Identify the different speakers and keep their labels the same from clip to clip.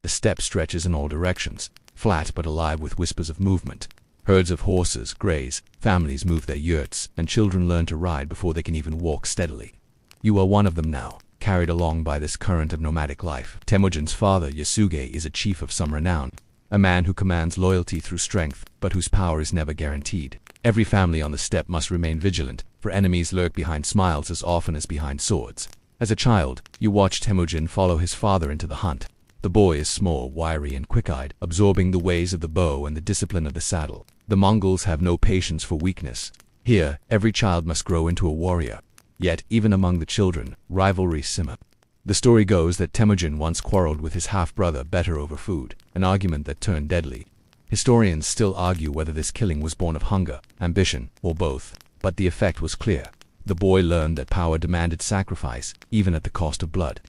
Speaker 1: The steppe stretches in all directions, flat but alive with whispers of movement. Herds of horses graze, families move their yurts, and children learn to ride before they can even walk steadily. You are one of them now, carried along by this current of nomadic life. Temujin's father, Yasuge, is a chief of some renown, a man who commands loyalty through strength, but whose power is never guaranteed. Every family on the steppe must remain vigilant, for enemies lurk behind smiles as often as behind swords. As a child, you watch Temujin follow his father into the hunt. The boy is small, wiry, and quick-eyed, absorbing the ways of the bow and the discipline of the saddle. The Mongols have no patience for weakness. Here, every child must grow into a warrior. Yet, even among the children, rivalries simmer. The story goes that Temujin once quarreled with his half-brother Better over food, an argument that turned deadly. Historians still argue whether this killing was born of hunger, ambition, or both, but the effect was clear. The boy learned that power demanded sacrifice, even at the cost of blood.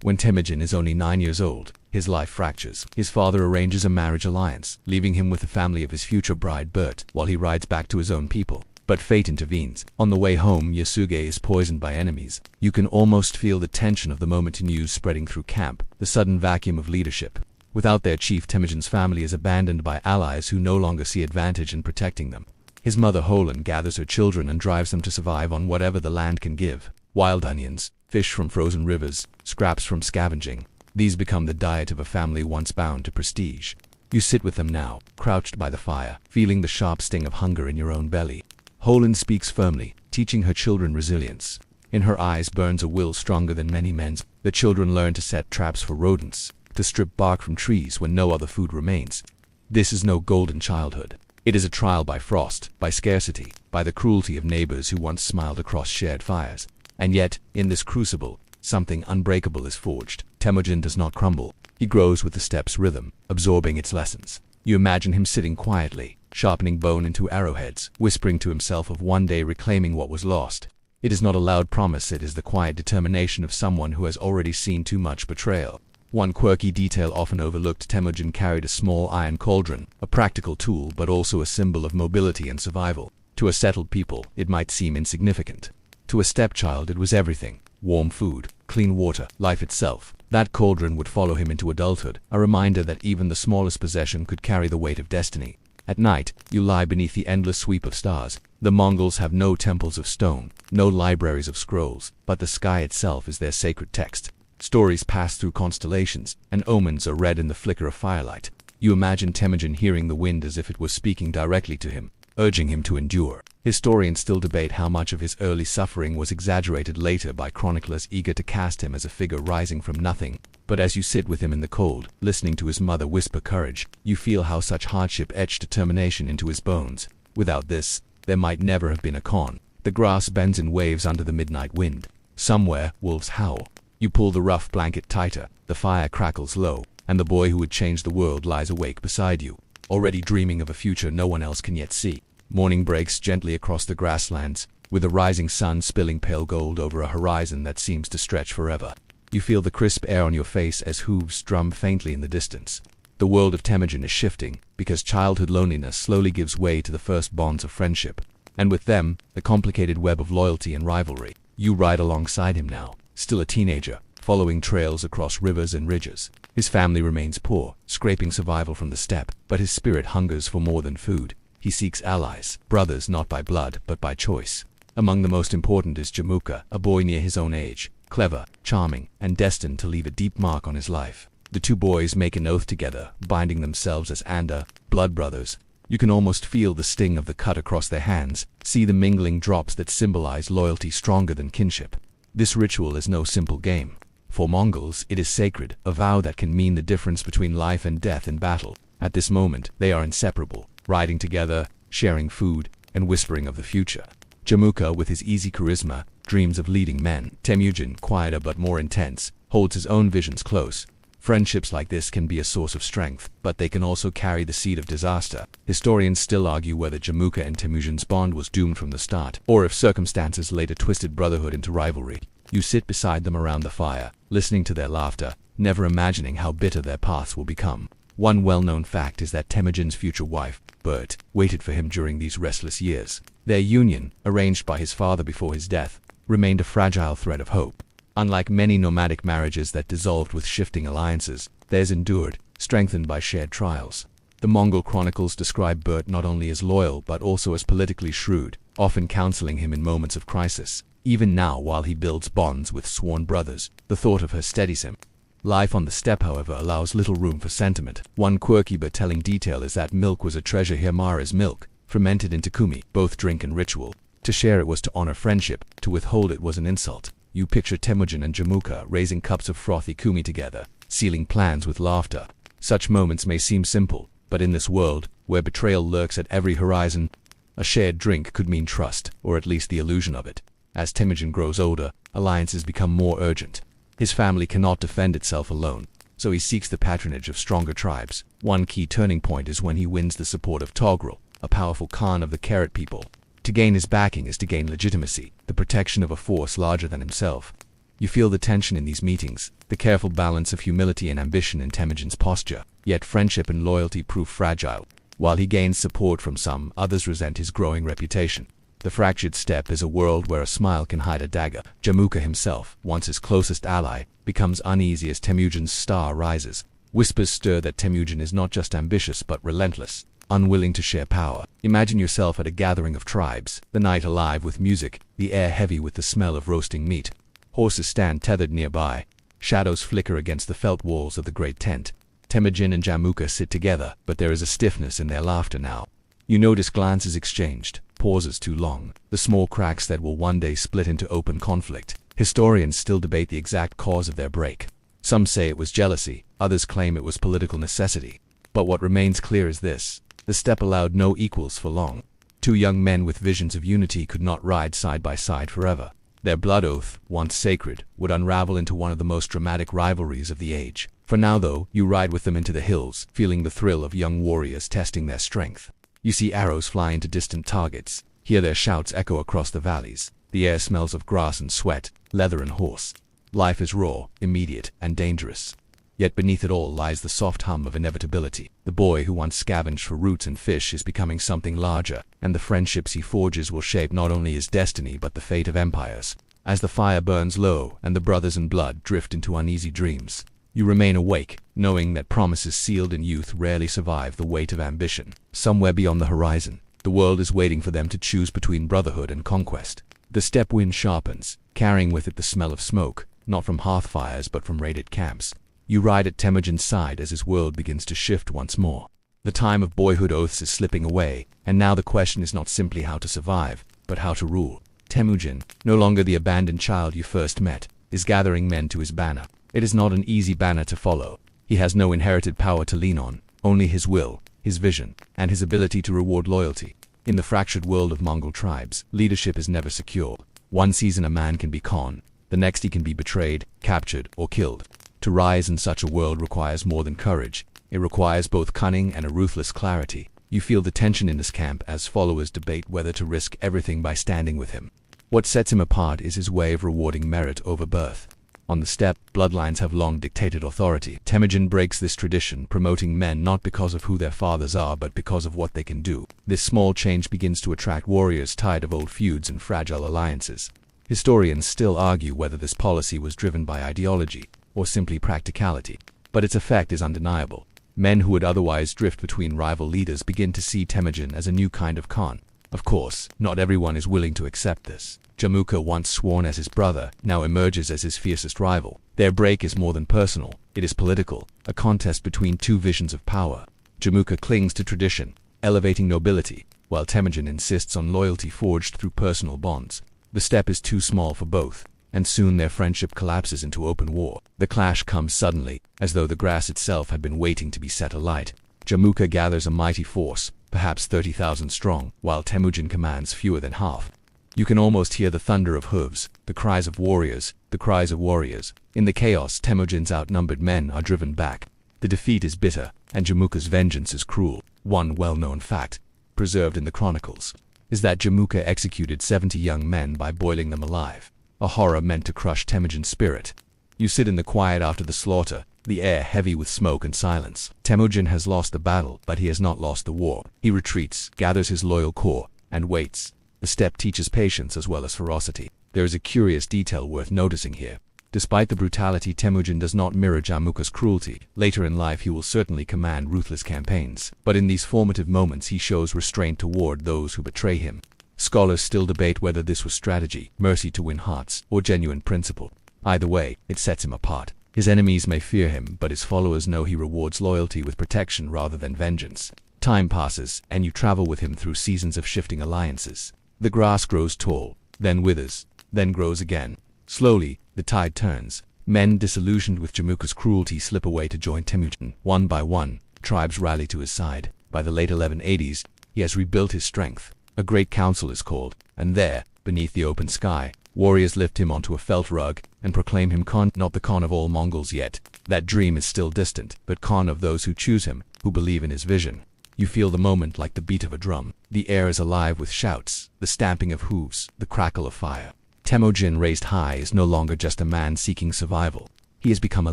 Speaker 1: When Temujin is only 9 years old, his life fractures. His father arranges a marriage alliance, leaving him with the family of his future bride Bert, while he rides back to his own people. But fate intervenes. On the way home, Yasuge is poisoned by enemies. You can almost feel the tension of the moment in news spreading through camp, the sudden vacuum of leadership. Without their chief, Temujin's family is abandoned by allies who no longer see advantage in protecting them. His mother Holan gathers her children and drives them to survive on whatever the land can give. Wild onions, fish from frozen rivers, scraps from scavenging. These become the diet of a family once bound to prestige. You sit with them now, crouched by the fire, feeling the sharp sting of hunger in your own belly. Holan speaks firmly, teaching her children resilience. In her eyes burns a will stronger than many men's. The children learn to set traps for rodents, to strip bark from trees when no other food remains. This is no golden childhood. It is a trial by frost, by scarcity, by the cruelty of neighbors who once smiled across shared fires. And yet, in this crucible, something unbreakable is forged. Temujin does not crumble. He grows with the steppe's rhythm, absorbing its lessons. You imagine him sitting quietly, sharpening bone into arrowheads, whispering to himself of one day reclaiming what was lost. It is not a loud promise, it is the quiet determination of someone who has already seen too much betrayal. One quirky detail often overlooked: Temujin carried a small iron cauldron, a practical tool but also a symbol of mobility and survival. To a settled people, it might seem insignificant. To a stepchild, it was everything: warm food, clean water, life itself. That cauldron would follow him into adulthood, a reminder that even the smallest possession could carry the weight of destiny. At night, you lie beneath the endless sweep of stars. The Mongols have no temples of stone, no libraries of scrolls, but the sky itself is their sacred text. Stories pass through constellations, and omens are read in the flicker of firelight. You imagine Temujin hearing the wind as if it was speaking directly to him, urging him to endure. Historians still debate how much of his early suffering was exaggerated later by chroniclers eager to cast him as a figure rising from nothing. But as you sit with him in the cold, listening to his mother whisper courage, you feel how such hardship etched determination into his bones. Without this, there might never have been a Khan. The grass bends in waves under the midnight wind. Somewhere, wolves howl. You pull the rough blanket tighter, the fire crackles low, and the boy who would change the world lies awake beside you, already dreaming of a future no one else can yet see. Morning breaks gently across the grasslands, with the rising sun spilling pale gold over a horizon that seems to stretch forever. You feel the crisp air on your face as hooves drum faintly in the distance. The world of Temujin is shifting, because childhood loneliness slowly gives way to the first bonds of friendship, and with them, the complicated web of loyalty and rivalry. You ride alongside him now, still a teenager, following trails across rivers and ridges. His family remains poor, scraping survival from the steppe, but his spirit hungers for more than food. He seeks allies, brothers not by blood, but by choice. Among the most important is Jamuka, a boy near his own age, clever, charming, and destined to leave a deep mark on his life. The two boys make an oath together, binding themselves as Anda, blood brothers. You can almost feel the sting of the cut across their hands, see the mingling drops that symbolize loyalty stronger than kinship. This ritual is no simple game. For Mongols, it is sacred, a vow that can mean the difference between life and death in battle. At this moment, they are inseparable, riding together, sharing food, and whispering of the future. Jamuka, with his easy charisma, dreams of leading men. Temujin, quieter but more intense, holds his own visions close. Friendships like this can be a source of strength, but they can also carry the seed of disaster. Historians still argue whether Jamuka and Temujin's bond was doomed from the start, or if circumstances later twisted brotherhood into rivalry. You sit beside them around the fire, listening to their laughter, never imagining how bitter their paths will become. One well-known fact is that Temujin's future wife, Bert, waited for him during these restless years. Their union, arranged by his father before his death, remained a fragile thread of hope. Unlike many nomadic marriages that dissolved with shifting alliances, theirs endured, strengthened by shared trials. The Mongol chronicles describe Bert not only as loyal but also as politically shrewd, often counseling him in moments of crisis. Even now, while he builds bonds with sworn brothers, the thought of her steadies him. Life on the steppe, however, allows little room for sentiment. One quirky but telling detail is that milk was a treasure here. Mara's milk, fermented into kumi, both drink and ritual. To share it was to honor friendship, to withhold it was an insult. You picture Temujin and Jamuka raising cups of frothy kumi together, sealing plans with laughter. Such moments may seem simple, but in this world, where betrayal lurks at every horizon, a shared drink could mean trust, or at least the illusion of it. As Temujin grows older, alliances become more urgent. His family cannot defend itself alone, so he seeks the patronage of stronger tribes. One key turning point is when he wins the support of Togrul, a powerful Khan of the Carrot people. To gain his backing is to gain legitimacy, the protection of a force larger than himself. You feel the tension in these meetings, the careful balance of humility and ambition in Temujin's posture. Yet friendship and loyalty prove fragile. While he gains support from some, others resent his growing reputation. The fractured steppe is a world where a smile can hide a dagger. Jamuka himself, once his closest ally, becomes uneasy as Temujin's star rises. Whispers stir that Temujin is not just ambitious but relentless, unwilling to share power. Imagine yourself at a gathering of tribes, the night alive with music, the air heavy with the smell of roasting meat. Horses stand tethered nearby. Shadows flicker against the felt walls of the great tent. Temujin and Jamuka sit together, but there is a stiffness in their laughter now. You notice glances exchanged, pauses too long, the small cracks that will one day split into open conflict. Historians still debate the exact cause of their break. Some say it was jealousy, others claim it was political necessity. But what remains clear is this: the steppe allowed no equals for long. Two young men with visions of unity could not ride side by side forever. Their blood oath, once sacred, would unravel into one of the most dramatic rivalries of the age. For now, though, you ride with them into the hills, feeling the thrill of young warriors testing their strength. You see arrows fly into distant targets, hear their shouts echo across the valleys. The air smells of grass and sweat, leather and horse. Life is raw, immediate, and dangerous. Yet beneath it all lies the soft hum of inevitability. The boy who once scavenged for roots and fish is becoming something larger, and the friendships he forges will shape not only his destiny but the fate of empires. As the fire burns low and the brothers in blood drift into uneasy dreams, you remain awake, knowing that promises sealed in youth rarely survive the weight of ambition. Somewhere beyond the horizon, the world is waiting for them to choose between brotherhood and conquest. The steppe wind sharpens, carrying with it the smell of smoke, not from hearth fires but from raided camps. You ride at Temujin's side as his world begins to shift once more. The time of boyhood oaths is slipping away, and now the question is not simply how to survive, but how to rule. Temujin, no longer the abandoned child you first met, is gathering men to his banner. It is not an easy banner to follow. He has no inherited power to lean on, only his will, his vision, and his ability to reward loyalty. In the fractured world of Mongol tribes, leadership is never secure. One season a man can be Khan, the next he can be betrayed, captured, or killed. To rise in such a world requires more than courage. It requires both cunning and a ruthless clarity. You feel the tension in this camp as followers debate whether to risk everything by standing with him. What sets him apart is his way of rewarding merit over birth. On the steppe, bloodlines have long dictated authority. Temujin breaks this tradition, promoting men not because of who their fathers are but because of what they can do. This small change begins to attract warriors tired of old feuds and fragile alliances. Historians still argue whether this policy was driven by ideology or simply practicality, but its effect is undeniable. Men who would otherwise drift between rival leaders begin to see Temujin as a new kind of Khan. Of course, not everyone is willing to accept this. Jamuka, once sworn as his brother, now emerges as his fiercest rival. Their break is more than personal, it is political, a contest between two visions of power. Jamuka clings to tradition, elevating nobility, while Temujin insists on loyalty forged through personal bonds. The steppe is too small for both, and soon their friendship collapses into open war. The clash comes suddenly, as though the grass itself had been waiting to be set alight. Jamuka gathers a mighty force, perhaps 30,000 strong, while Temujin commands fewer than half. You can almost hear the thunder of hooves, the cries of warriors, the cries of warriors. In the chaos, Temujin's outnumbered men are driven back. The defeat is bitter, and Jamuka's vengeance is cruel. One well-known fact, preserved in the chronicles, is that Jamuka executed 70 young men by boiling them alive. A horror meant to crush Temujin's spirit. You sit in the quiet after the slaughter, the air heavy with smoke and silence. Temujin has lost the battle, but he has not lost the war. He retreats, gathers his loyal corps, and waits. The steppe teaches patience as well as ferocity. There is a curious detail worth noticing here. Despite the brutality, Temujin does not mirror Jamukha's cruelty. Later in life he will certainly command ruthless campaigns, but in these formative moments he shows restraint toward those who betray him. Scholars still debate whether this was strategy, mercy to win hearts, or genuine principle. Either way, it sets him apart. His enemies may fear him, but his followers know he rewards loyalty with protection rather than vengeance. Time passes, and you travel with him through seasons of shifting alliances. The grass grows tall, then withers, then grows again. Slowly, the tide turns. Men disillusioned with Jamukha's cruelty slip away to join Temujin. One by one, tribes rally to his side. By the late 1180s, he has rebuilt his strength. A great council is called, and there, beneath the open sky, warriors lift him onto a felt rug and proclaim him Khan, not the Khan of all Mongols yet. That dream is still distant, but Khan of those who choose him, who believe in his vision. You feel the moment like the beat of a drum. The air is alive with shouts, the stamping of hooves, the crackle of fire. Temujin, raised high, is no longer just a man seeking survival. He has become a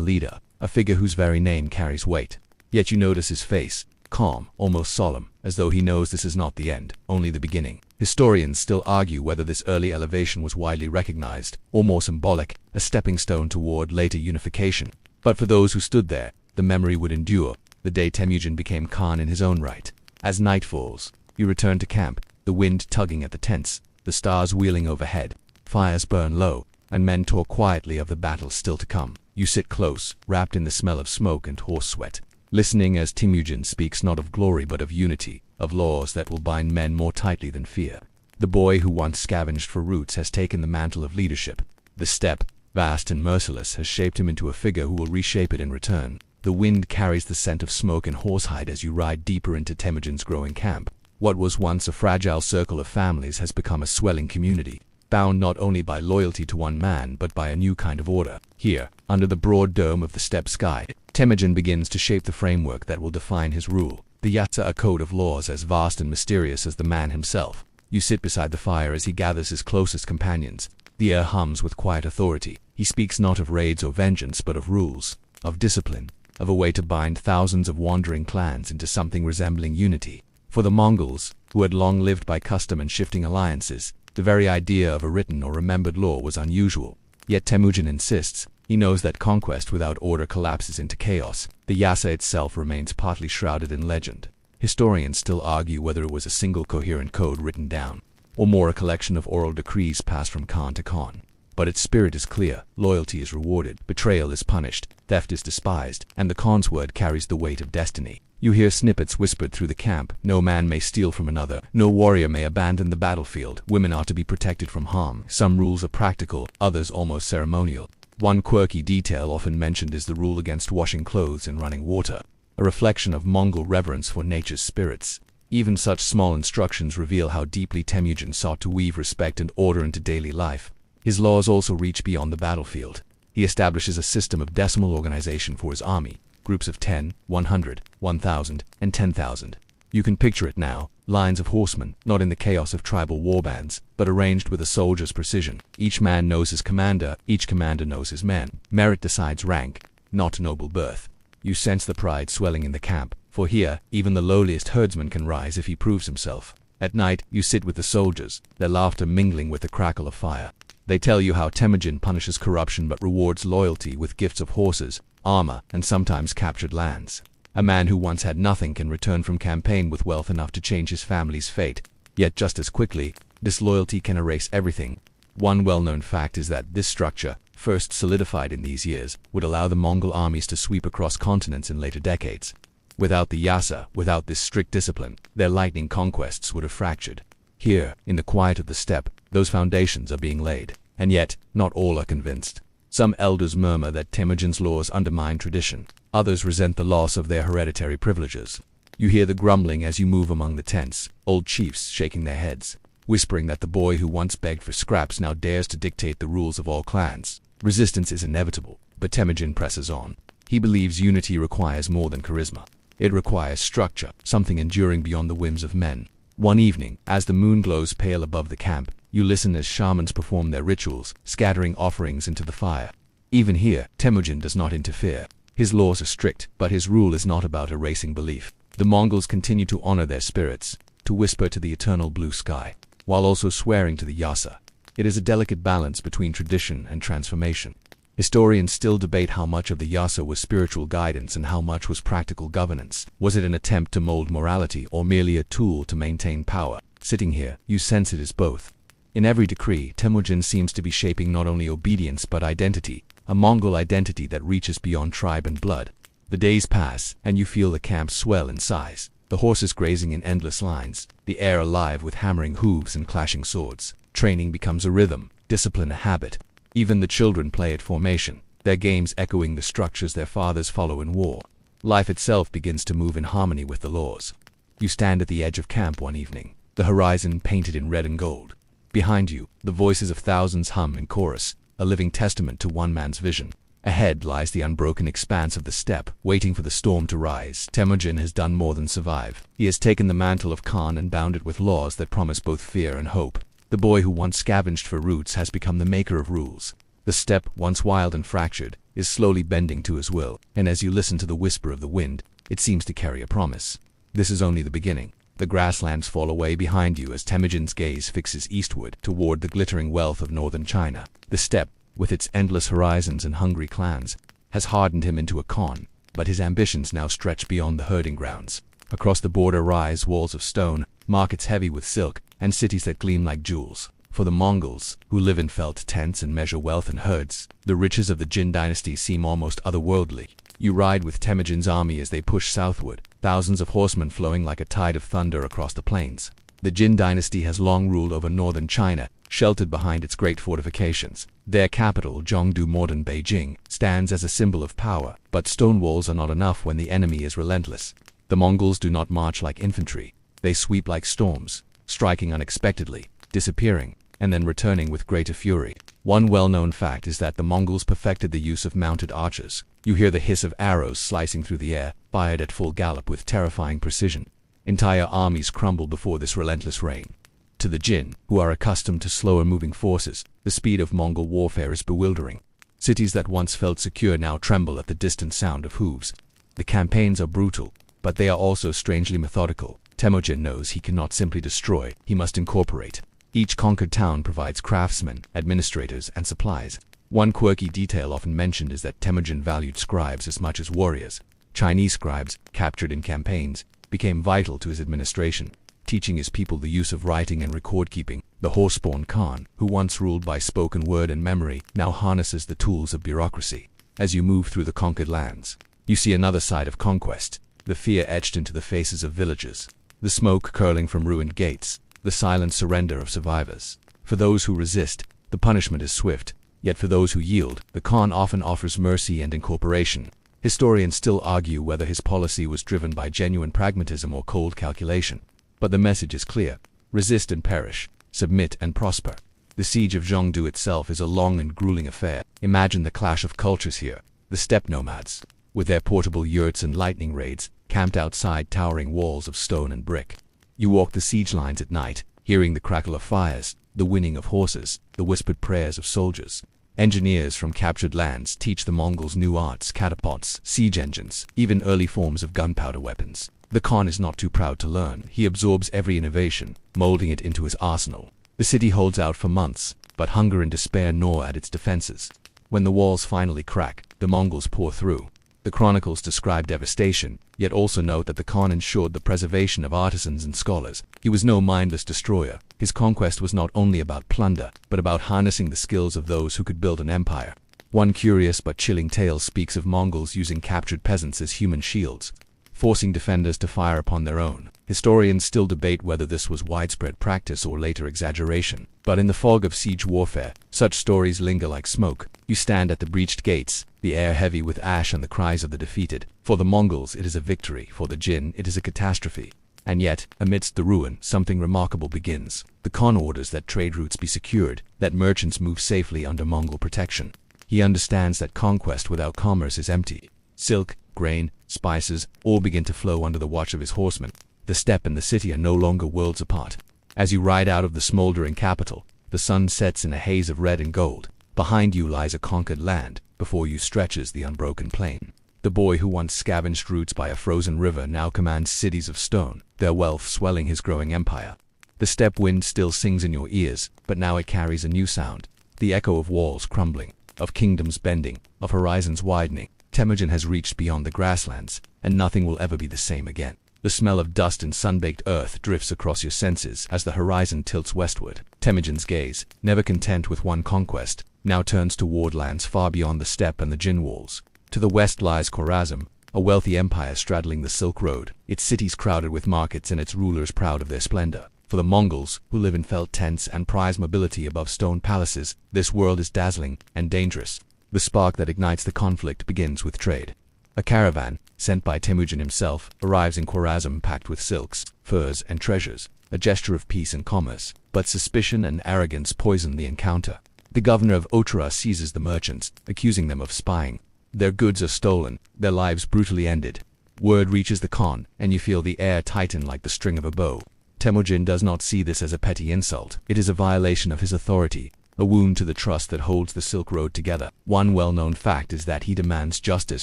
Speaker 1: leader, a figure whose very name carries weight. Yet you notice his face, calm, almost solemn, as though he knows this is not the end, only the beginning. Historians still argue whether this early elevation was widely recognized, or more symbolic, a stepping stone toward later unification. But for those who stood there, the memory would endure, the day Temujin became Khan in his own right. As night falls, you return to camp, the wind tugging at the tents, the stars wheeling overhead. Fires burn low, and men talk quietly of the battle still to come. You sit close, wrapped in the smell of smoke and horse sweat, listening as Temujin speaks not of glory but of unity, of laws that will bind men more tightly than fear. The boy who once scavenged for roots has taken the mantle of leadership. The steppe, vast and merciless, has shaped him into a figure who will reshape it in return. The wind carries the scent of smoke and horsehide as you ride deeper into Temujin's growing camp. What was once a fragile circle of families has become a swelling community, bound not only by loyalty to one man but by a new kind of order. Here, under the broad dome of the steppe sky, Temujin begins to shape the framework that will define his rule. The Yassa, a code of laws as vast and mysterious as the man himself. You sit beside the fire as he gathers his closest companions. The air hums with quiet authority. He speaks not of raids or vengeance but of rules, of discipline, of a way to bind thousands of wandering clans into something resembling unity. For the Mongols, who had long lived by custom and shifting alliances, the very idea of a written or remembered law was unusual. Yet Temujin insists. He knows that conquest without order collapses into chaos. The Yassa itself remains partly shrouded in legend. Historians still argue whether it was a single coherent code written down, or more a collection of oral decrees passed from Khan to Khan. But its spirit is clear. Loyalty is rewarded, betrayal is punished, theft is despised, and the Khan's word carries the weight of destiny. You hear snippets whispered through the camp. No man may steal from another. No warrior may abandon the battlefield. Women are to be protected from harm. Some rules are practical, others almost ceremonial. One quirky detail often mentioned is the rule against washing clothes in running water, a reflection of Mongol reverence for nature's spirits. Even such small instructions reveal how deeply Temujin sought to weave respect and order into daily life. His laws also reach beyond the battlefield. He establishes a system of decimal organization for his army, groups of 10, 100, 1,000, and 10,000. You can picture it now, lines of horsemen, not in the chaos of tribal warbands, but arranged with a soldier's precision. Each man knows his commander, each commander knows his men. Merit decides rank, not noble birth. You sense the pride swelling in the camp, for here, even the lowliest herdsman can rise if he proves himself. At night, you sit with the soldiers, their laughter mingling with the crackle of fire. They tell you how Temujin punishes corruption but rewards loyalty with gifts of horses, armor, and sometimes captured lands. A man who once had nothing can return from campaign with wealth enough to change his family's fate. Yet just as quickly, disloyalty can erase everything. One well-known fact is that this structure, first solidified in these years, would allow the Mongol armies to sweep across continents in later decades. Without the Yassa, without this strict discipline, their lightning conquests would have fractured. Here, in the quiet of the steppe, those foundations are being laid. And yet, not all are convinced. Some elders murmur that Temujin's laws undermine tradition. Others resent the loss of their hereditary privileges. You hear the grumbling as you move among the tents, old chiefs shaking their heads, whispering that the boy who once begged for scraps now dares to dictate the rules of all clans. Resistance is inevitable, but Temujin presses on. He believes unity requires more than charisma. It requires structure, something enduring beyond the whims of men. One evening, as the moon glows pale above the camp, you listen as shamans perform their rituals, scattering offerings into the fire. Even here, Temujin does not interfere. His laws are strict, but his rule is not about erasing belief. The Mongols continue to honor their spirits, to whisper to the eternal blue sky, while also swearing to the Yassa. It is a delicate balance between tradition and transformation. Historians still debate how much of the Yassa was spiritual guidance and how much was practical governance. Was it an attempt to mold morality or merely a tool to maintain power? Sitting here, you sense it is both. In every decree, Temujin seems to be shaping not only obedience but identity, a Mongol identity that reaches beyond tribe and blood. The days pass, and you feel the camp swell in size, the horses grazing in endless lines, the air alive with hammering hooves and clashing swords. Training becomes a rhythm, discipline a habit. Even the children play at formation, their games echoing the structures their fathers follow in war. Life itself begins to move in harmony with the laws. You stand at the edge of camp one evening, the horizon painted in red and gold. Behind you, the voices of thousands hum in chorus, a living testament to one man's vision. Ahead lies the unbroken expanse of the steppe, waiting for the storm to rise. Temujin has done more than survive. He has taken the mantle of Khan and bound it with laws that promise both fear and hope. The boy who once scavenged for roots has become the maker of rules. The steppe, once wild and fractured, is slowly bending to his will, and as you listen to the whisper of the wind, it seems to carry a promise. This is only the beginning. The grasslands fall away behind you as Temujin's gaze fixes eastward toward the glittering wealth of northern China. The steppe, with its endless horizons and hungry clans, has hardened him into a Khan, but his ambitions now stretch beyond the herding grounds. Across the border rise walls of stone, markets heavy with silk, and cities that gleam like jewels. For the Mongols, who live in felt tents and measure wealth in herds, the riches of the Jin dynasty seem almost otherworldly. You ride with Temujin's army as they push southward, thousands of horsemen flowing like a tide of thunder across the plains. The Jin dynasty has long ruled over northern China, sheltered behind its great fortifications. Their capital, Zhongdu, modern Beijing, stands as a symbol of power, but stone walls are not enough when the enemy is relentless. The Mongols do not march like infantry. They sweep like storms, striking unexpectedly, disappearing, and then returning with greater fury. One well-known fact is that the Mongols perfected the use of mounted archers. You hear the hiss of arrows slicing through the air, fired at full gallop with terrifying precision. Entire armies crumble before this relentless rain. To the Jin, who are accustomed to slower-moving forces, the speed of Mongol warfare is bewildering. Cities that once felt secure now tremble at the distant sound of hooves. The campaigns are brutal, but they are also strangely methodical. Temujin knows he cannot simply destroy, he must incorporate. Each conquered town provides craftsmen, administrators, and supplies. One quirky detail often mentioned is that Temujin valued scribes as much as warriors. Chinese scribes, captured in campaigns, became vital to his administration, teaching his people the use of writing and record-keeping. The horse-born Khan, who once ruled by spoken word and memory, now harnesses the tools of bureaucracy. As you move through the conquered lands, you see another side of conquest, the fear etched into the faces of villagers, the smoke curling from ruined gates, the silent surrender of survivors. For those who resist, the punishment is swift, yet for those who yield, the Khan often offers mercy and incorporation. Historians still argue whether his policy was driven by genuine pragmatism or cold calculation. But the message is clear: resist and perish, submit and prosper. The siege of Zhongdu itself is a long and grueling affair. Imagine the clash of cultures here. The steppe nomads, with their portable yurts and lightning raids, camped outside towering walls of stone and brick. You walk the siege lines at night, hearing the crackle of fires, the whinnying of horses, the whispered prayers of soldiers. Engineers from captured lands teach the Mongols new arts, catapults, siege engines, even early forms of gunpowder weapons. The Khan is not too proud to learn. He absorbs every innovation, molding it into his arsenal. The city holds out for months, but hunger and despair gnaw at its defenses. When the walls finally crack, the Mongols pour through. The chronicles describe devastation, yet also note that the Khan ensured the preservation of artisans and scholars. He was no mindless destroyer. His conquest was not only about plunder, but about harnessing the skills of those who could build an empire. One curious but chilling tale speaks of Mongols using captured peasants as human shields, forcing defenders to fire upon their own. Historians still debate whether this was widespread practice or later exaggeration. But in the fog of siege warfare, such stories linger like smoke. You stand at the breached gates, the air heavy with ash and the cries of the defeated. For the Mongols, it is a victory. For the Jin, it is a catastrophe. And yet, amidst the ruin, something remarkable begins. The Khan orders that trade routes be secured, that merchants move safely under Mongol protection. He understands that conquest without commerce is empty. Silk, grain, spices, all begin to flow under the watch of his horsemen. The steppe and the city are no longer worlds apart. As you ride out of the smoldering capital, the sun sets in a haze of red and gold. Behind you lies a conquered land, before you stretches the unbroken plain. The boy who once scavenged roots by a frozen river now commands cities of stone, their wealth swelling his growing empire. The steppe wind still sings in your ears, but now it carries a new sound, the echo of walls crumbling, of kingdoms bending, of horizons widening. Temujin has reached beyond the grasslands, and nothing will ever be the same again. The smell of dust and sun-baked earth drifts across your senses as the horizon tilts westward. Temujin's gaze, never content with one conquest, now turns toward lands far beyond the steppe and the Jin walls. To the west lies Khorasan, a wealthy empire straddling the Silk Road, its cities crowded with markets and its rulers proud of their splendor. For the Mongols, who live in felt tents and prize mobility above stone palaces, this world is dazzling and dangerous. The spark that ignites the conflict begins with trade. A caravan, sent by Temujin himself, arrives in Khorasan packed with silks, furs, and treasures, a gesture of peace and commerce. But suspicion and arrogance poison the encounter. The governor of Otara seizes the merchants, accusing them of spying. Their goods are stolen, their lives brutally ended. Word reaches the Khan, and you feel the air tighten like the string of a bow. Temujin does not see this as a petty insult. It is a violation of his authority, a wound to the trust that holds the Silk Road together. One well-known fact is that he demands justice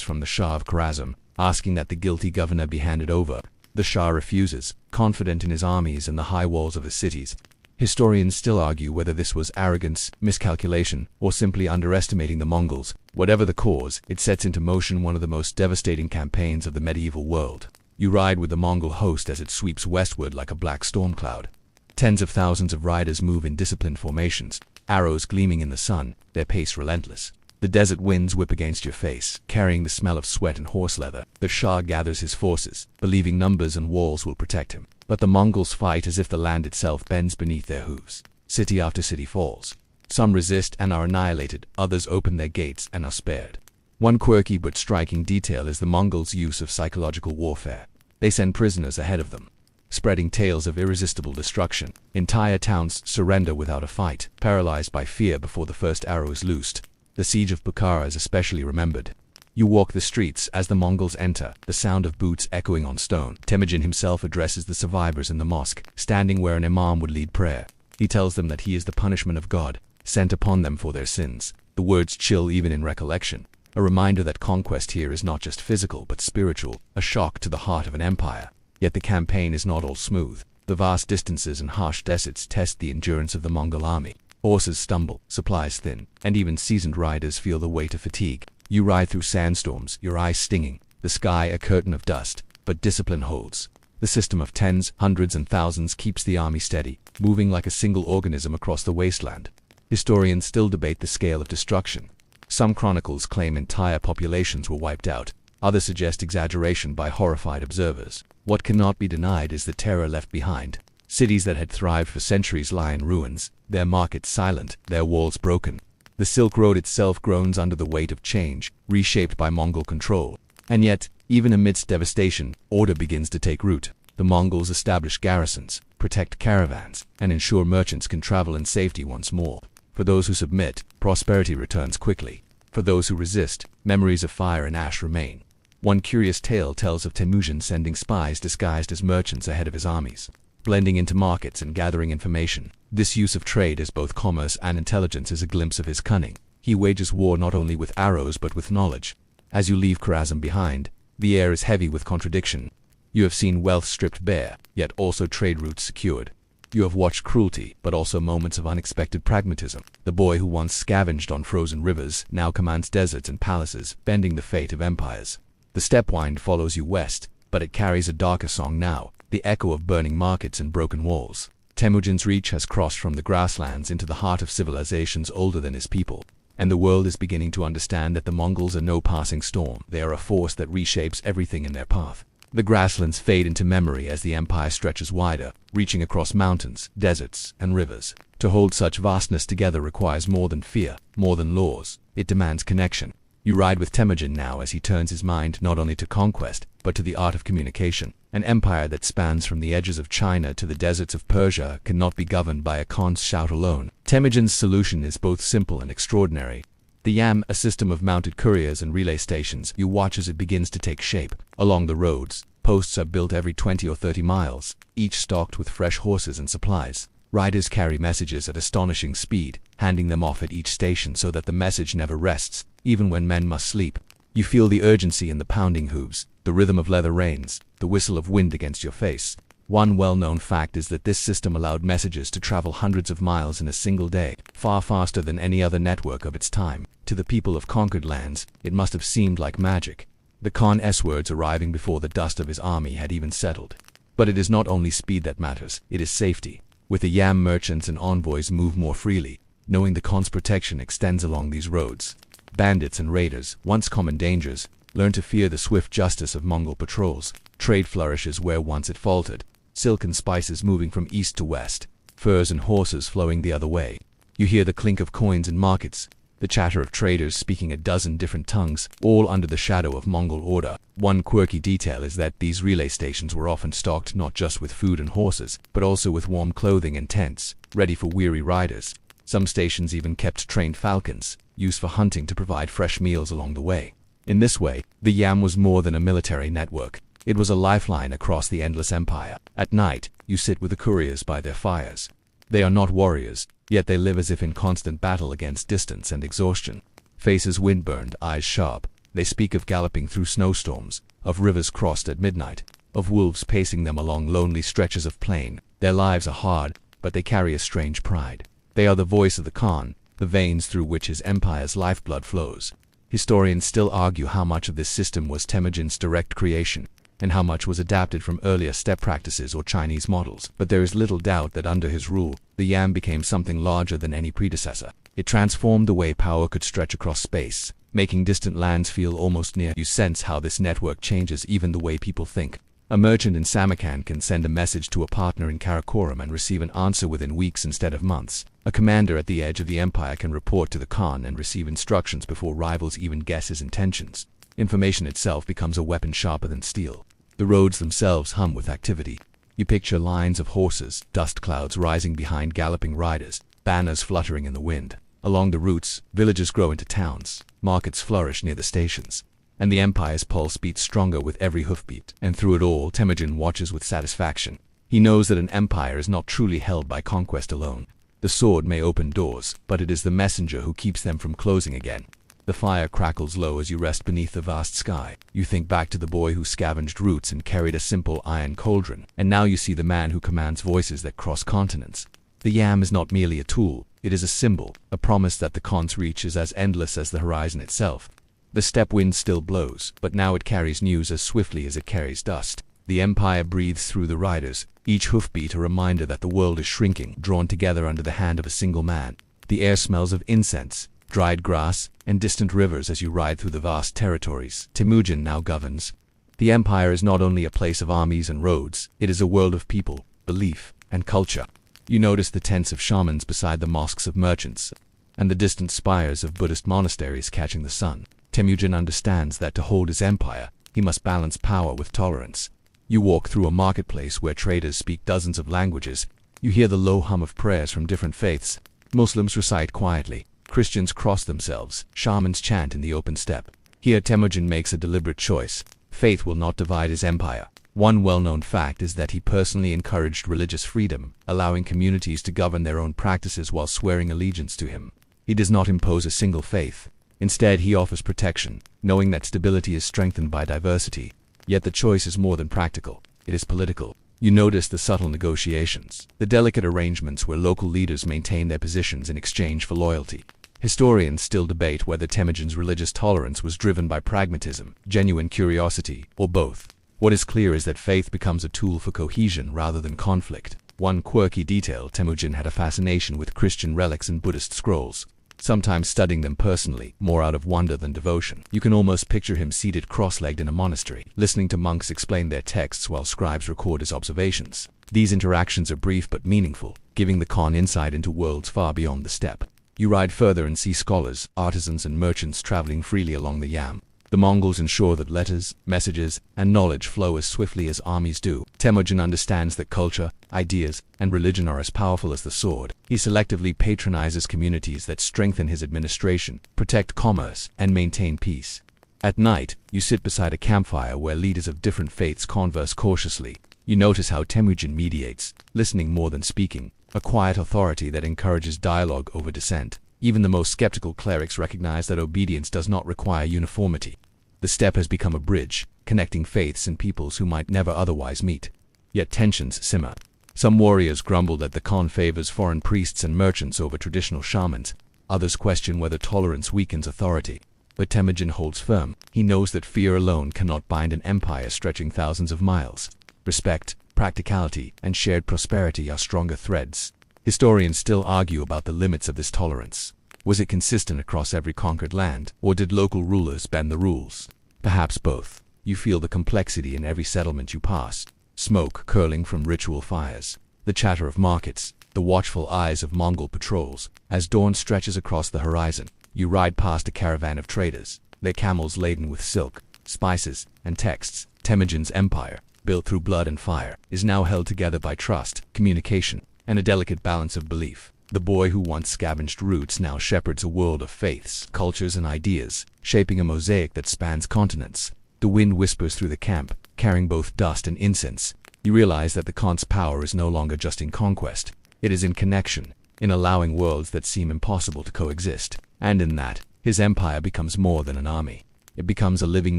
Speaker 1: from the Shah of Khorasan, asking that the guilty governor be handed over. The Shah refuses, confident in his armies and the high walls of his cities. Historians still argue whether this was arrogance, miscalculation, or simply underestimating the Mongols. Whatever the cause, it sets into motion one of the most devastating campaigns of the medieval world. You ride with the Mongol host as it sweeps westward like a black storm cloud. Tens of thousands of riders move in disciplined formations, arrows gleaming in the sun, their pace relentless. The desert winds whip against your face, carrying the smell of sweat and horse leather. The Shah gathers his forces, believing numbers and walls will protect him. But the Mongols fight as if the land itself bends beneath their hooves. City after city falls. Some resist and are annihilated, others open their gates and are spared. One quirky but striking detail is the Mongols' use of psychological warfare. They send prisoners ahead of them, spreading tales of irresistible destruction. Entire towns surrender without a fight, paralyzed by fear before the first arrow is loosed. The siege of Bukhara is especially remembered. You walk the streets as the Mongols enter, the sound of boots echoing on stone. Temujin himself addresses the survivors in the mosque, standing where an imam would lead prayer. He tells them that he is the punishment of God, sent upon them for their sins. The words chill even in recollection, a reminder that conquest here is not just physical but spiritual, a shock to the heart of an empire. Yet the campaign is not all smooth. The vast distances and harsh deserts test the endurance of the Mongol army. Horses stumble, supplies thin, and even seasoned riders feel the weight of fatigue. You ride through sandstorms, your eyes stinging, the sky a curtain of dust, but discipline holds. The system of tens, hundreds, and thousands keeps the army steady, moving like a single organism across the wasteland. Historians still debate the scale of destruction. Some chronicles claim entire populations were wiped out, others suggest exaggeration by horrified observers. What cannot be denied is the terror left behind. Cities that had thrived for centuries lie in ruins, their markets silent, their walls broken. The Silk Road itself groans under the weight of change, reshaped by Mongol control. And yet, even amidst devastation, order begins to take root. The Mongols establish garrisons, protect caravans, and ensure merchants can travel in safety once more. For those who submit, prosperity returns quickly. For those who resist, memories of fire and ash remain. One curious tale tells of Temujin sending spies disguised as merchants ahead of his armies, blending into markets and gathering information. This use of trade as both commerce and intelligence is a glimpse of his cunning. He wages war not only with arrows but with knowledge. As you leave Khorasan behind, the air is heavy with contradiction. You have seen wealth stripped bare, yet also trade routes secured. You have watched cruelty, but also moments of unexpected pragmatism. The boy who once scavenged on frozen rivers now commands deserts and palaces, bending the fate of empires. The steppe wind follows you west, but it carries a darker song now, the echo of burning markets and broken walls. Temujin's reach has crossed from the grasslands into the heart of civilizations older than his people, and the world is beginning to understand that the Mongols are no passing storm. They are a force that reshapes everything in their path. The grasslands fade into memory as the empire stretches wider, reaching across mountains, deserts, and rivers. To hold such vastness together requires more than fear, more than laws. It demands connection. You ride with Temujin now as he turns his mind not only to conquest, but to the art of communication. An empire that spans from the edges of China to the deserts of Persia cannot be governed by a Khan's shout alone. Temujin's solution is both simple and extraordinary. The Yam, a system of mounted couriers and relay stations, you watch as it begins to take shape. Along the roads, posts are built every 20 or 30 miles, each stocked with fresh horses and supplies. Riders carry messages at astonishing speed, handing them off at each station so that the message never rests, even when men must sleep. You feel the urgency in the pounding hooves, the rhythm of leather reins, the whistle of wind against your face. One well-known fact is that this system allowed messages to travel hundreds of miles in a single day, far faster than any other network of its time. To the people of conquered lands, it must have seemed like magic, the Khan's words arriving before the dust of his army had even settled. But it is not only speed that matters, it is safety. With the Yam, merchants and envoys move more freely, knowing the Khan's protection extends along these roads. Bandits and raiders, once common dangers, learn to fear the swift justice of Mongol patrols. Trade flourishes where once it faltered, silk and spices moving from east to west, furs and horses flowing the other way. You hear the clink of coins in markets, the chatter of traders speaking a dozen different tongues, all under the shadow of Mongol order. One quirky detail is that these relay stations were often stocked not just with food and horses, but also with warm clothing and tents, ready for weary riders. Some stations even kept trained falcons, used for hunting, to provide fresh meals along the way. In this way, the Yam was more than a military network. It was a lifeline across the endless empire. At night, you sit with the couriers by their fires. They are not warriors, yet they live as if in constant battle against distance and exhaustion. Faces wind-burned, eyes sharp, they speak of galloping through snowstorms, of rivers crossed at midnight, of wolves pacing them along lonely stretches of plain. Their lives are hard, but they carry a strange pride. They are the voice of the Khan, the veins through which his empire's lifeblood flows. Historians still argue how much of this system was Temujin's direct creation, and how much was adapted from earlier steppe practices or Chinese models. But there is little doubt that under his rule, the Yam became something larger than any predecessor. It transformed the way power could stretch across space, making distant lands feel almost near. You sense how this network changes even the way people think. A merchant in Samarkand can send a message to a partner in Karakoram and receive an answer within weeks instead of months. A commander at the edge of the empire can report to the Khan and receive instructions before rivals even guess his intentions. Information itself becomes a weapon sharper than steel. The roads themselves hum with activity. You picture lines of horses, dust clouds rising behind galloping riders, banners fluttering in the wind. Along the routes, villages grow into towns, markets flourish near the stations, and the empire's pulse beats stronger with every hoofbeat. And through it all, Temujin watches with satisfaction. He knows that an empire is not truly held by conquest alone. The sword may open doors, but it is the messenger who keeps them from closing again. The fire crackles low as you rest beneath the vast sky. You think back to the boy who scavenged roots and carried a simple iron cauldron, and now you see the man who commands voices that cross continents. The Yam is not merely a tool, it is a symbol, a promise that the Khan's reach is as endless as the horizon itself. The steppe wind still blows, but now it carries news as swiftly as it carries dust. The empire breathes through the riders, each hoofbeat a reminder that the world is shrinking, drawn together under the hand of a single man. The air smells of incense, dried grass, and distant rivers as you ride through the vast territories Temujin now governs. The empire is not only a place of armies and roads, it is a world of people, belief, and culture. You notice the tents of shamans beside the mosques of merchants, and the distant spires of Buddhist monasteries catching the sun. Temujin understands that to hold his empire, he must balance power with tolerance. You walk through a marketplace where traders speak dozens of languages. You hear the low hum of prayers from different faiths. Muslims recite quietly, Christians cross themselves, shamans chant in the open steppe. Here Temujin makes a deliberate choice. Faith will not divide his empire. One well-known fact is that he personally encouraged religious freedom, allowing communities to govern their own practices while swearing allegiance to him. He does not impose a single faith. Instead, he offers protection, knowing that stability is strengthened by diversity. Yet the choice is more than practical. It is political. You notice the subtle negotiations, the delicate arrangements where local leaders maintain their positions in exchange for loyalty. Historians still debate whether Temujin's religious tolerance was driven by pragmatism, genuine curiosity, or both. What is clear is that faith becomes a tool for cohesion rather than conflict. One quirky detail: Temujin had a fascination with Christian relics and Buddhist scrolls, sometimes studying them personally, more out of wonder than devotion. You can almost picture him seated cross-legged in a monastery, listening to monks explain their texts while scribes record his observations. These interactions are brief but meaningful, giving the Khan insight into worlds far beyond the steppe. You ride further and see scholars, artisans and merchants traveling freely along the Yam. The Mongols ensure that letters, messages, and knowledge flow as swiftly as armies do. Temujin understands that culture, ideas, and religion are as powerful as the sword. He selectively patronizes communities that strengthen his administration, protect commerce, and maintain peace. At night, you sit beside a campfire where leaders of different faiths converse cautiously. You notice how Temujin mediates, listening more than speaking, a quiet authority that encourages dialogue over dissent. Even the most skeptical clerics recognize that obedience does not require uniformity. The steppe has become a bridge, connecting faiths and peoples who might never otherwise meet. yet tensions simmer. Some warriors grumble that the Khan favors foreign priests and merchants over traditional shamans. Others question whether tolerance weakens authority. But Temujin holds firm. He knows that fear alone cannot bind an empire stretching thousands of miles. Respect, practicality, and shared prosperity are stronger threads. Historians still argue about the limits of this tolerance. Was it consistent across every conquered land, or did local rulers bend the rules? Perhaps both. You feel the complexity in every settlement you pass. Smoke curling from ritual fires, the chatter of markets, the watchful eyes of Mongol patrols. As dawn stretches across the horizon, you ride past a caravan of traders, their camels laden with silk, spices, and texts. Temujin's empire, built through blood and fire, is now held together by trust, communication, and a delicate balance of belief. The boy who once scavenged roots now shepherds a world of faiths, cultures, and ideas, shaping a mosaic that spans continents. The wind whispers through the camp, carrying both dust and incense. You realize that the Khan's power is no longer just in conquest. It is in connection, in allowing worlds that seem impossible to coexist. And in that, his empire becomes more than an army. It becomes a living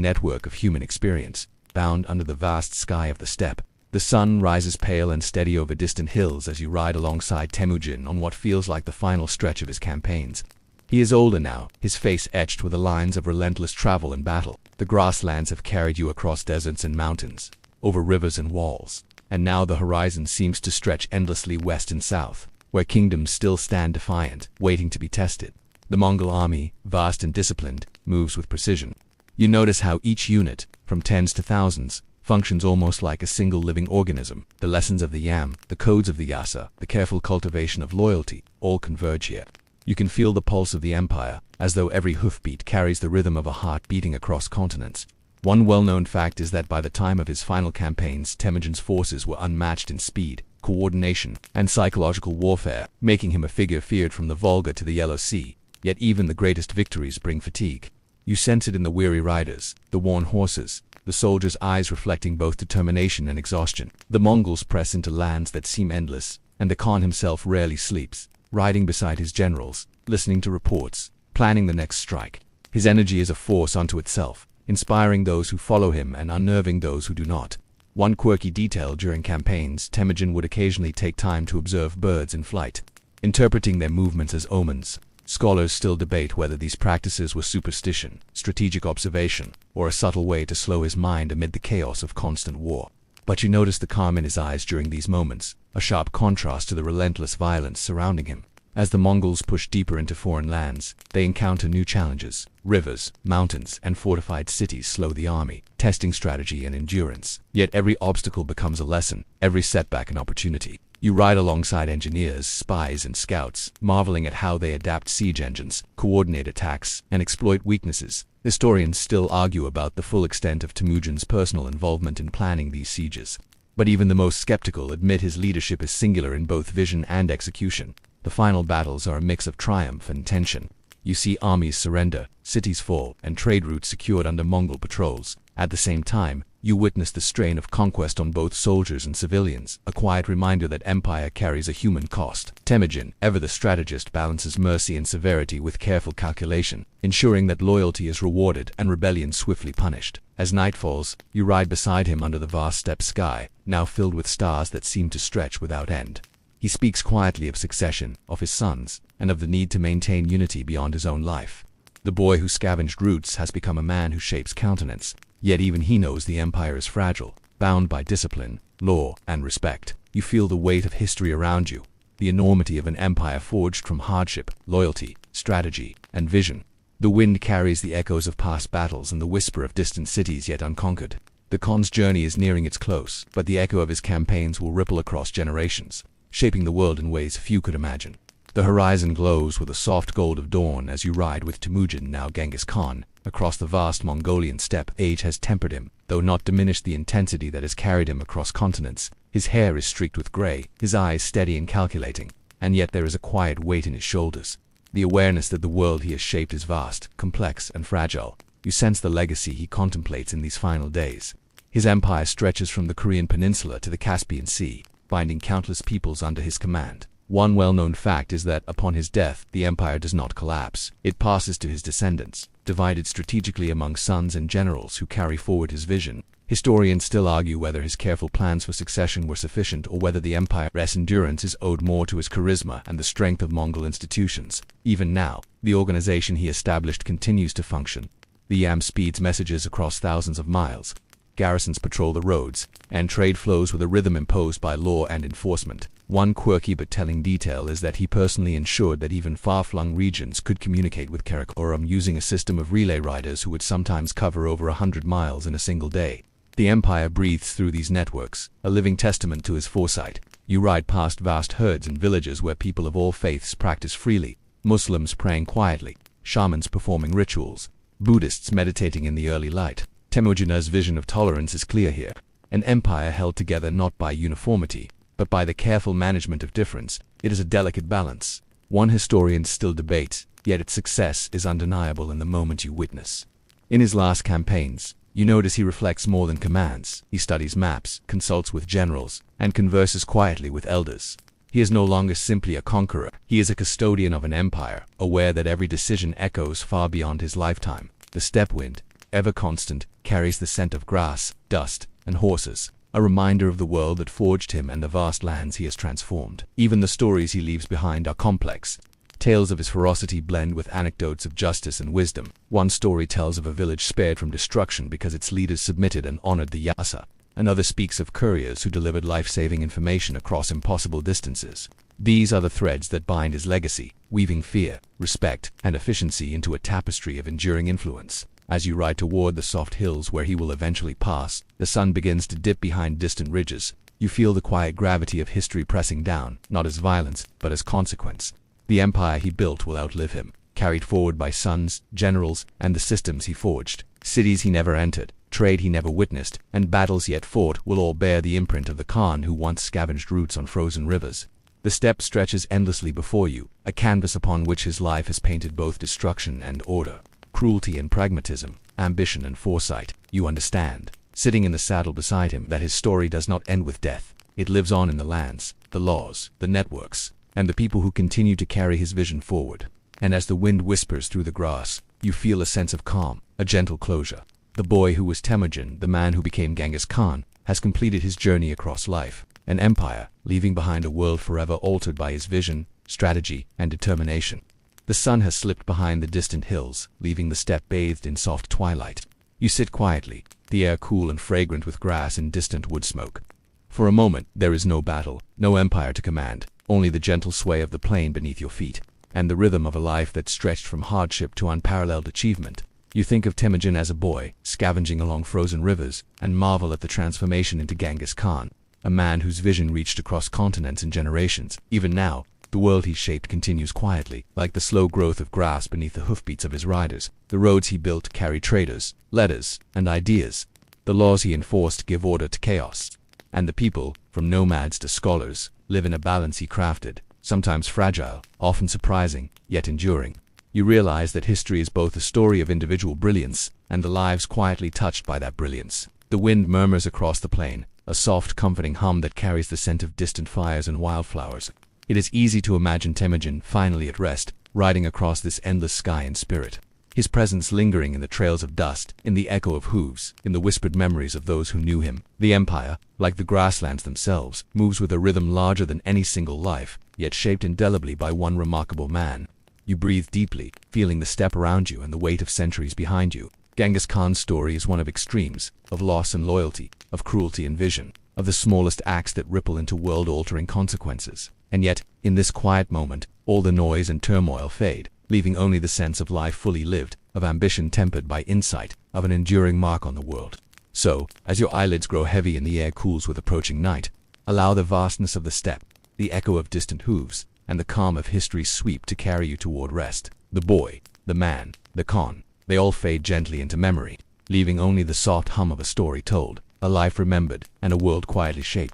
Speaker 1: network of human experience, bound under the vast sky of the steppe. The sun rises pale and steady over distant hills as you ride alongside Temujin on what feels like the final stretch of his campaigns. He is older now, his face etched with the lines of relentless travel and battle. The grasslands have carried you across deserts and mountains, over rivers and walls, and now the horizon seems to stretch endlessly west and south, where kingdoms still stand defiant, waiting to be tested. The Mongol army, vast and disciplined, moves with precision. You notice how each unit, from tens to thousands, functions almost like a single living organism. The lessons of the Yam, the codes of the Yassa, the careful cultivation of loyalty, all converge here. You can feel the pulse of the empire, as though every hoofbeat carries the rhythm of a heart beating across continents. One well-known fact is that by the time of his final campaigns, Temujin's forces were unmatched in speed, coordination, and psychological warfare, making him a figure feared from the Volga to the Yellow Sea. Yet even the greatest victories bring fatigue. You sense it in the weary riders, the worn horses, the soldiers' eyes reflecting both determination and exhaustion. The Mongols press into lands that seem endless, and the Khan himself rarely sleeps, riding beside his generals, listening to reports, planning the next strike. His energy is a force unto itself, inspiring those who follow him and unnerving those who do not. One quirky detail during campaigns, Temujin would occasionally take time to observe birds in flight, interpreting their movements as omens. Scholars still debate whether these practices were superstition, strategic observation, or a subtle way to slow his mind amid the chaos of constant war. But you notice the calm in his eyes during these moments, a sharp contrast to the relentless violence surrounding him. As the Mongols push deeper into foreign lands, they encounter new challenges. Rivers, mountains, and fortified cities slow the army, testing strategy and endurance. Yet every obstacle becomes a lesson, every setback an opportunity. You ride alongside engineers, spies, and scouts, marveling at how they adapt siege engines, coordinate attacks, and exploit weaknesses. Historians still argue about the full extent of Temujin's personal involvement in planning these sieges. But even the most skeptical admit his leadership is singular in both vision and execution. The final battles are a mix of triumph and tension. You see armies surrender, cities fall, and trade routes secured under Mongol patrols. At the same time, you witness the strain of conquest on both soldiers and civilians, a quiet reminder that empire carries a human cost. Temujin, ever the strategist, balances mercy and severity with careful calculation, ensuring that loyalty is rewarded and rebellion swiftly punished. As night falls, you ride beside him under the vast steppe sky, now filled with stars that seem to stretch without end. He speaks quietly of succession, of his sons, and of the need to maintain unity beyond his own life. The boy who scavenged roots has become a man who shapes countenance, yet even he knows the empire is fragile, bound by discipline, law, and respect. You feel the weight of history around you, the enormity of an empire forged from hardship, loyalty, strategy, and vision. The wind carries the echoes of past battles and the whisper of distant cities yet unconquered. The Khan's journey is nearing its close, but the echo of his campaigns will ripple across generations, shaping the world in ways few could imagine. The horizon glows with the soft gold of dawn as you ride with Temujin, now Genghis Khan, across the vast Mongolian steppe. Age has tempered him, though not diminished the intensity that has carried him across continents. His hair is streaked with gray, his eyes steady and calculating, and yet there is a quiet weight in his shoulders. The awareness that the world he has shaped is vast, complex, and fragile. You sense the legacy he contemplates in these final days. His empire stretches from the Korean peninsula to the Caspian Sea, binding countless peoples under his command. One well-known fact is that, upon his death, the empire does not collapse. It passes to his descendants, divided strategically among sons and generals who carry forward his vision. Historians still argue whether his careful plans for succession were sufficient or whether the empire's endurance is owed more to his charisma and the strength of Mongol institutions. Even now, the organization he established continues to function. The yam speeds messages across thousands of miles. Garrisons patrol the roads, and trade flows with a rhythm imposed by law and enforcement. One quirky but telling detail is that he personally ensured that even far-flung regions could communicate with Karakoram using a system of relay riders who would sometimes cover over 100 miles in a single day. The empire breathes through these networks, a living testament to his foresight. You ride past vast herds and villages where people of all faiths practice freely, Muslims praying quietly, shamans performing rituals, Buddhists meditating in the early light. Temujin's vision of tolerance is clear here. An empire held together not by uniformity, but by the careful management of difference. It is a delicate balance. One historian still debates, yet its success is undeniable in the moment you witness. In his last campaigns, you notice he reflects more than commands. He studies maps, consults with generals, and converses quietly with elders. He is no longer simply a conqueror. He is a custodian of an empire, aware that every decision echoes far beyond his lifetime. The steppe wind, ever constant, carries the scent of grass, dust, and horses, a reminder of the world that forged him and the vast lands he has transformed. Even the stories he leaves behind are complex. Tales of his ferocity blend with anecdotes of justice and wisdom. One story tells of a village spared from destruction because its leaders submitted and honored the Yassa. Another speaks of couriers who delivered life-saving information across impossible distances. These are the threads that bind his legacy, weaving fear, respect, and efficiency into a tapestry of enduring influence. As you ride toward the soft hills where he will eventually pass, the sun begins to dip behind distant ridges. You feel the quiet gravity of history pressing down, not as violence, but as consequence. The empire he built will outlive him, carried forward by sons, generals, and the systems he forged. Cities he never entered, trade he never witnessed, and battles yet fought will all bear the imprint of the Khan who once scavenged roots on frozen rivers. The steppe stretches endlessly before you, a canvas upon which his life has painted both destruction and order. Cruelty and pragmatism, ambition and foresight. You understand, sitting in the saddle beside him, that his story does not end with death. It lives on in the lands, the laws, the networks, and the people who continue to carry his vision forward. And as the wind whispers through the grass, you feel a sense of calm, a gentle closure. The boy who was Temujin, the man who became Genghis Khan, has completed his journey across life, an empire, leaving behind a world forever altered by his vision, strategy, and determination. The sun has slipped behind the distant hills, leaving the steppe bathed in soft twilight. You sit quietly, the air cool and fragrant with grass and distant wood smoke. For a moment, there is no battle, no empire to command, only the gentle sway of the plain beneath your feet, and the rhythm of a life that stretched from hardship to unparalleled achievement. You think of Temujin as a boy, scavenging along frozen rivers, and marvel at the transformation into Genghis Khan, a man whose vision reached across continents and generations. Even now, the world he shaped continues quietly, like the slow growth of grass beneath the hoofbeats of his riders. The roads he built carry traders, letters, and ideas. The laws he enforced give order to chaos. And the people, from nomads to scholars, live in a balance he crafted, sometimes fragile, often surprising, yet enduring. You realize that history is both a story of individual brilliance, and the lives quietly touched by that brilliance. The wind murmurs across the plain, a soft, comforting hum that carries the scent of distant fires and wildflowers. It is easy to imagine Temujin finally at rest, riding across this endless sky in spirit. His presence lingering in the trails of dust, in the echo of hooves, in the whispered memories of those who knew him. The empire, like the grasslands themselves, moves with a rhythm larger than any single life, yet shaped indelibly by one remarkable man. You breathe deeply, feeling the steppe around you and the weight of centuries behind you. Genghis Khan's story is one of extremes, of loss and loyalty, of cruelty and vision, of the smallest acts that ripple into world-altering consequences. And yet, in this quiet moment, all the noise and turmoil fade, leaving only the sense of life fully lived, of ambition tempered by insight, of an enduring mark on the world. So, as your eyelids grow heavy and the air cools with approaching night, allow the vastness of the steppe, the echo of distant hooves, and the calm of history's sweep to carry you toward rest. The boy, the man, the Khan, they all fade gently into memory, leaving only the soft hum of a story told, a life remembered, and a world quietly shaped.